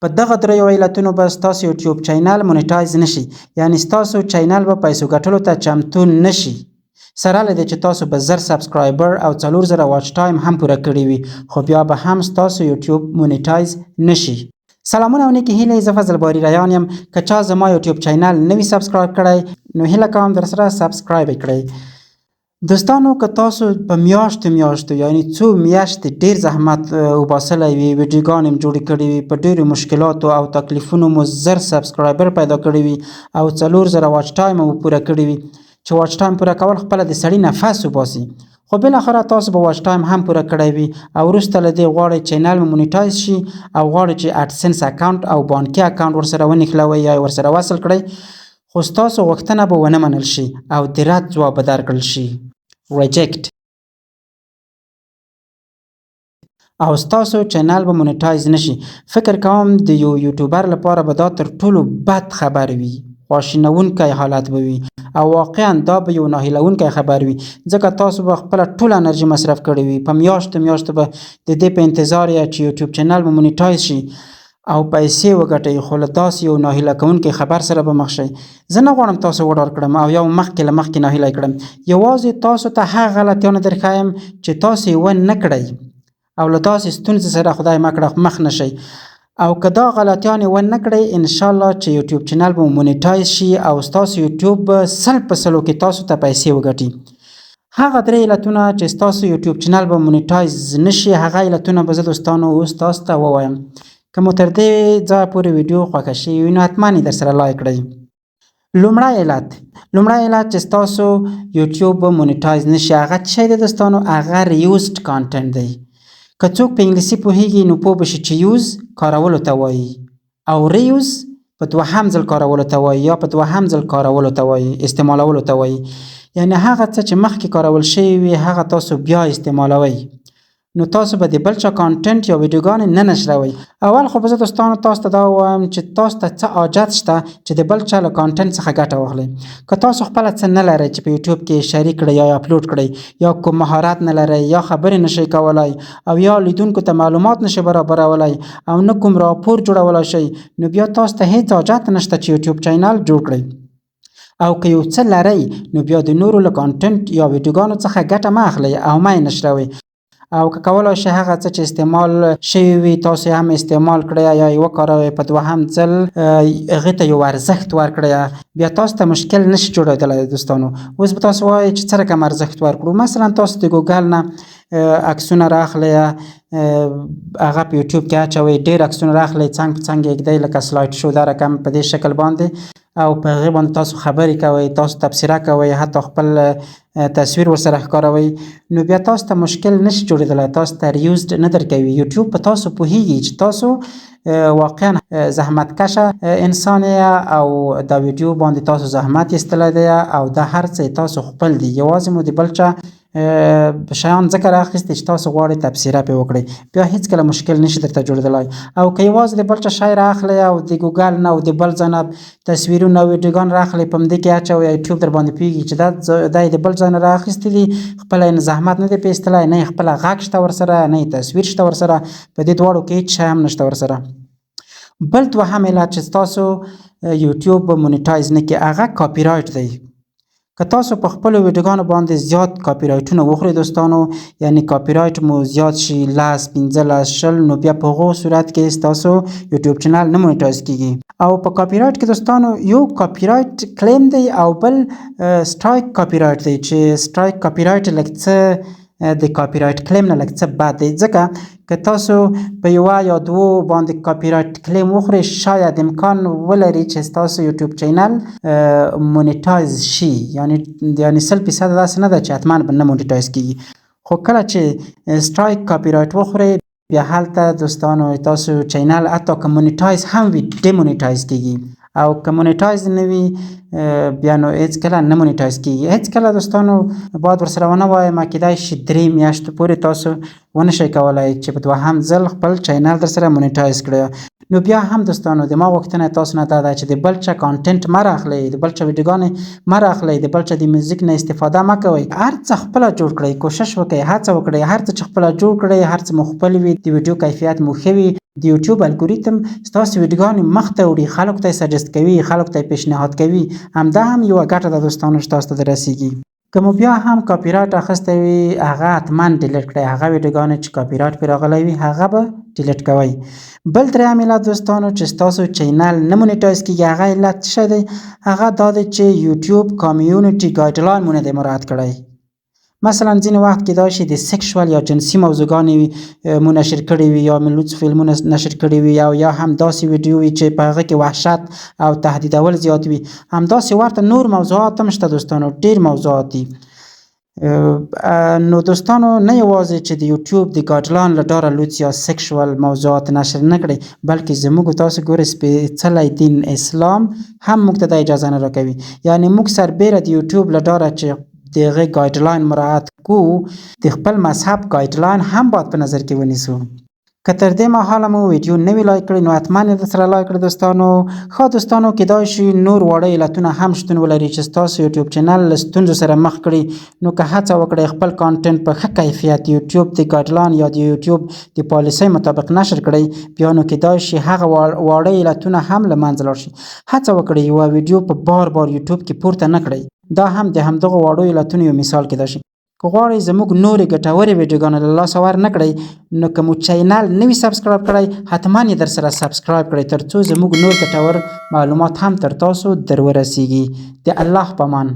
په دغه دریو علتونو به ستاسو یوټیوب چینل مونیټایز نشي، یعنی ستاسو چینل به پیسو ګټلو ته چمتو نشي، سره له دې چې تاسو به 1000 سبسکرایبر او 4000 واچ ټایم هم پوره کړی وي، خو بیا به هم ستاسو یوټیوب مونیټایز نشي. سلامونه او نیکی هیله، زه فضل باری ریان یم. که چا زما یوټیوب چینل نوی سبسکرایب کړی نو هیله کوم در سره سبسکرایب کړئ. دوستانو، که تاسو په میاشتو یعنی څو میاشتې ډیر زحمت وباسلی وي، ویډیوګانې مو جوړې کړې وي، په ډیرو مشکلاتو او تکلیفونو مو 1000 سبسکرایبر پیدا کړی وي او 4000 واچ ټایم مو پوره کړی وي، چې واچ ټایم پوره کول خپله د سړي نفس وباسي، خو بالاخره تاسو به واچ ټایم هم پوره کړی وي او وروسته له دې غواړئ چینل مو مونیټایز شي او غواړئ چې اډسنس اکاونټ او بانکي اکاونټ ورسره ونښلوئ یا ورسره وصل کړئ، خو ستاسو غوښتنه به ونه منل شي او د رد ځواب به درکړل شي، ریجیکټ، او ستاسو چینل به مونیټایز نشي. فکر کوم د یو یوټیوبر لپاره به دا تر ټولو بد خبر وي، خواشینونکی حالت به وي او واقعا دا به یو ناهیلونکی خبر وي، ځکه تاسو به خپله ټوله انرژي مصرف کړې وي، په میاشتو به د دې په انتظار یې چې یوټیوب چینل به مونیټایز شي او پیسې وګټئ، خو له داسې یو ناهیله کوونکي خبر سره به مخ شئ. زه نه غواړم تاسو وډار کړم او یا مخکې له مخکې ناهیلی کړم، یوازې تاسو ته هغه غلطیانې درښایم چې تاسو یې ونه کړئ او له داسې ستونزې سره خدای مه کړه مخ نه شئ. او که دا غلطیانې ونه کړئ، انشاءالله چې یوټیوب چینل به مونیټایز شي او ستاسو یوټیوب به 100% کې تاسو ته پیسې وګټي. هغه درې علتونه چې ستاسو یوټیوب چینل به مونیټایز نشي، هغه علتونه به زه دوستانو اوس تاسو ته ووایم. که مو تر دې ځایه پورې ویډیو خوښه شوې وي نو حتما یې در سره لایک کړئ. لومړی علت چې ستاسو یوټیوب به مونیټایز نشي، هغه څه شی دی دوستانو؟ هغه ریوزډ کانټنټ دی. که څوک په انګلیسي پوهیږي نو پوه به شي چې یوز کارولو ته وایي او ریوز په دوهم ځل کارولو ته وایي یا په دوهم ځل کارولو ته وایي، استعمالولو ته وایي، یعنی هغه څه چې مخکې کارول شوي وي هغه تاسو بیا استعمالوئ، نو تاسو به د بل چا کانټنټ یا ویډیوګانې نه نشروئ. اول خو به زه دوستانو تاسو ته دا ووایم چې تاسو ته څه حاجت شته چې د بل چا له کانټنټ څخه ګټه واخلئ. که تاسو خپله څه نه لرئ چې په یوټیوب کې شریک کړئ یا اپلوډ کړئ، یا کوم مهارت نه لرئ، یا خبرې نشئ کولی او یا لیدونکو ته معلومات نشئ برابرولی او نه کوم راپور جوړولی شئ، نو بیا تاسو ته هیڅ حاجت نشته چې یوټیوب چینل جوړ کړئ. او که یو څه لرئ نو بیا د نورو له کانټنټ یا ویډیوګانو څخه ګټه مه اخلئ او مه یې نشروئ. او که کولای شئ هغه څه چې استعمال شوي وي تاسو هم استعمال کړئ یا یې وکاروئ، په دوهم ځل هغې ته یو ارزښت ورکړئ، بیا تاسو ته مشکل نشي جوړېدلی. دوستانو، اوس به تاسو وایئ چې څه رقم ارزښت ورکړو. مثلا تاسو د ګوګل نه عکسونه راخلئ، هغه په یوټیوب کې اچوئ، ډېر عکسونه راخلئ، څنګ په څنګ یې ږدئ لکه سلایډ شو دا رقم په دې شکل باندې، او په هغې باندې تاسو خبرې کوئ، تاسو تبصره کوئ، حتی خپل تصویر ورسره ښکاروئ، نو بیا تاسو ته مشکل نشي جوړېدلی، تاسو ته ریوزډ نه درکوي. یوټیوب په تاسو پوهیږي چې تاسو واقعا زحمتکشه انسان یې او دا ویډیو باندې تاسو زحمت ایستلی دی او دا هر څه تاسو خپل دي، یوازې مو د بل چا شیان ځکه رااخیستي چې تاسو غواړئ تبصره پرې وکړئ، بیا هیڅکله مشکل نشي درته جوړېدلی. او که یوازې د بل چا شی رااخلئ او د ګوګل نه او د بل ځای نه تصویرونه او ویډیوګان رااخلئ، په همدې کې اچوئ، یوټیوب در باندې پوهېږي چې دا یې د بل ځای نه رااخیستي دي، خپله یې زحمت نه دی پرې ایستلی، نه یې خپله غږ شته ورسره، نه یې تصویر شته ورسره، په دې دواړو کې هېڅ شی هم نشته ورسره. بل دوهم علت چې ستاسو یوټیوب به مونیټایز نه کړي هغه کاپي رایټ دی. که تاسو په خپلو ویډیوګانو باندې زیات کاپي رایټونه وخورئ دوستانو، یعنی کاپي رایټ مو زیات شي 10 15 20، نو بیا په هغو صورت کې ستاسو یوټیوب چینل نه مونیټایز کیږي. او په کاپي رایټ کې دوستانو یو کاپي رایټ کلیم دی او بل سټرایک کاپي رایټ دی، چې سټرایک کاپي رایټ لږ څه د کاپي رایټ کلیم نه لږ څه بد دی، ځکه که تاسو په یوه یا دوو باندې کاپي رایټ کلیم وخورئ شاید امکان ولري چې ستاسو یوټیوب چینل مونیټایز شي، یعنی 100% داسې نه ده چې حتما به نه مونیټایز کیږي، خو کله چې سټرایک کاپي رایټ وخورئ بیا هلته دوستانو تاسو چینل حتی که مونیټایز هم وي ډیمونیټایز کیږي، او که مونیټایز نه وي بیا نو هېڅکله نه مونیټایز کیږي. هېڅکله دوستانو باید ورسره ونه وایم، کیدای شي 3 میاشتو پورې تاسو ونشئ کولای چې په دوهم ځل خپل چینل در سره مونیټایز کړئ. نو بیا هم دوستانو د ما غوښتنه تاسو نه دا ده چې د بل چا کانټنټ مه راخلئ، د بل چا ویډیوګانې مه راخلئ، د بل چا د میوزیک نه استفاده مه کوئ. هر څه خپله جوړ کړئ، کوشش وکړئ، هڅه وکړئ، هر څه چې خپله جوړ کړئ، هر څه مو خپل وي، د ویډیو کیفیت مو ښه وي، د یوټیوب الګوریتم ستاسو ویډیوګانې مخ ته وړي، خلکو ته یې سجست کوي، خلکو ته یې پیشنهاد کوي. همدا هم یوه ګټه ده دوستانو چې تاسو ته رسیږي. که مو بیا هم کاپي رایټ اخیستی وي هغه حتما ډیلیټ کړئ، هغه ویډیوګانې چې کاپي رایټ پرې راغلی وي هغه به ډیلیټ کوئ. بل دریم علت دوستانو چې ستاسو چینل نه مونیټایز کیږي هغه علت څه شی دی؟ هغه دا دی چې یوټیوب کامیونټي ګایډلاین مو نه دی مراعات کړی. مثلا ځینې وخت کیدای شي د سیکشوال یا جنسي موضوعګانې مو نشر کړي وي یا لوڅ فلمونه نشر کړي وي او یا هم داسې ویډیو وي چې په هغه کې وحشت او تهدیدول زیات وي. همداسې ورته نور موضوعات هم شته دوستانو، ډېر موضوعات دي. نو دوستانو نه یوازې چې د یوټیوب د ګایډلاین له ډاره لوڅ یا سیکشوال موضوعات نشر نه کړئ، بلکې زموږ تاسو ګورئ سپېڅلی دین اسلام هم موږ ته دا اجازه نه راکوي. یعنې موږ سربیره د یوټیوب له ډاره چې د هغې ګایډلاین مراعات کو، د خپل مذهب ګایډلاین هم باید په نظر کې ونیسو. که تر دې مهاله مو ویډیو نوی لایک کړئ نو حتما یې درسره لایک کړئ دوستانو. ښه دوستانو کیدای شي نور واړه علتونه هم شتون ولري چې ستاسو یوټیوب چینل له ستونزو سره مخ کړي. نو که هڅه وکړئ خپل کانټنټ په ښه کیفیت یوټیوب د ګایډلاین یا د یوټیوب د پالیسۍ مطابق نشر کړئ، بیا نو کیدای شي هغه واړه علتونه هم له منځه لاړ شي. هڅه وکړئ یوه ویډیو په بار یوټیوب کې پورته نه کړئ. دا هم د همدغو واړو علتونو یو مثال کیدای شي. که غواړئ زموږ نورې ګټورې ویډیوګانې له لاسه ور نه کړئ نو که مو چینل نه وي سبسکرایب کړی حتما یې در سره سبسکرایب کړئ تر څو زموږ نور ګټور معلومات هم تر تاسو در ورسیږي. د الله په امان.